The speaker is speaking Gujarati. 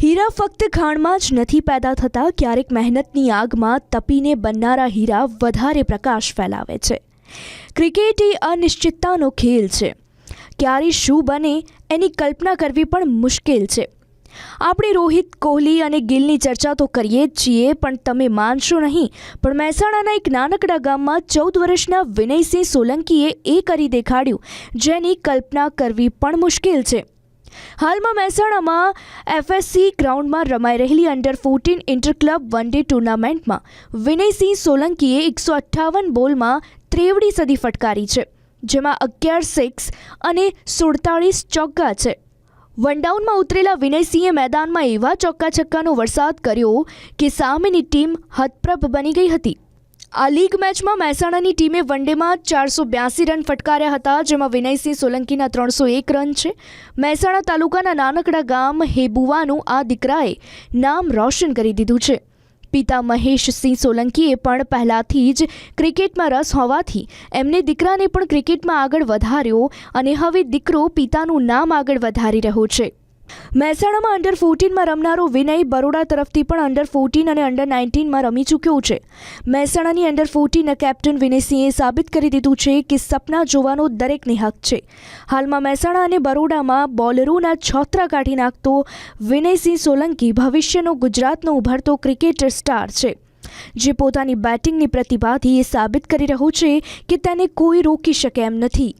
હીરા ફક્ત ખાણમાં જ નથી પેદા થતા, ક્યારેક મહેનતની આગમાં તપીને બનનારા હીરા વધારે પ્રકાશ ફેલાવે છે. ક્રિકેટ એ અનિશ્ચિતતાનો ખેલ છે. ક્યારે શું બને એની કલ્પના કરવી પણ મુશ્કેલ છે. આપણે રોહિત, કોહલી અને ગિલની ચર્ચા તો કરીએ જ છીએ, પણ તમે માનશો નહીં, પણ મહેસાણાના એક નાનકડા ગામમાં 14 વર્ષના વિનયસિંહ સોલંકીએ એ કરી દેખાડ્યું જેની કલ્પના કરવી પણ મુશ્કેલ છે. હાલમાં મહેસાણામાં FSC ગ્રાઉન્ડમાં રમાઈ રહેલી અંડર-14 ઇન્ટર ક્લબ વન ડે ટુર્નામેન્ટમાં વિનયસિંહ સોલંકીએ 158 બોલમાં ત્રેવડી સદી ફટકારી છે, જેમાં 11 સિક્સ અને 47 ચોગ્ગા છે. વનડાઉનમાં ઉતરેલા વિનયસિંહે મેદાનમાં એવા ચોક્કા છક્કાનો વરસાદ કર્યો કે સામેની ટીમ હતપ્રભ બની ગઈ હતી. આ લીગ મેચમાં મહેસાણાની ટીમે વનડેમાં 482 રન ફટકાર્યા હતા, જેમાં વિનયસિંહ સોલંકીના 301 રન છે. મહેસાણા તાલુકાના નાનકડા ગામ હેબુવાનું આ દીકરાએ નામ રોશન કરી દીધું છે. પિતા મહેશસિંહ સોલંકીએ પણ પહેલાંથી જ ક્રિકેટમાં રસ હોવાથી એમને દીકરાને પણ ક્રિકેટમાં આગળ વધાર્યો અને હવે દીકરો પિતાનું નામ આગળ વધારી રહ્યો છે. મહેસાણામાં અંડર-14માં રમનારો વિનય બરોડા તરફથી પણ અંડર-14 અને અંડર-19માં રમી ચૂક્યો છે. મહેસાણાની અંડર-14ના કેપ્ટન વિનયસિંહે સાબિત કરી દીધું છે કે સપના જોવાનો દરેકને હક છે. હાલમાં મહેસાણા અને બરોડામાં બોલરોના છોતરા કાઢી નાખતો વિનયસિંહ સોલંકી ભવિષ્યનો ગુજરાતનો ઉભરતો ક્રિકેટર સ્ટાર છે, જે પોતાની બેટિંગની પ્રતિભાથી એ સાબિત કરી રહ્યો છે કે તેને કોઈ રોકી શકે એમ નથી.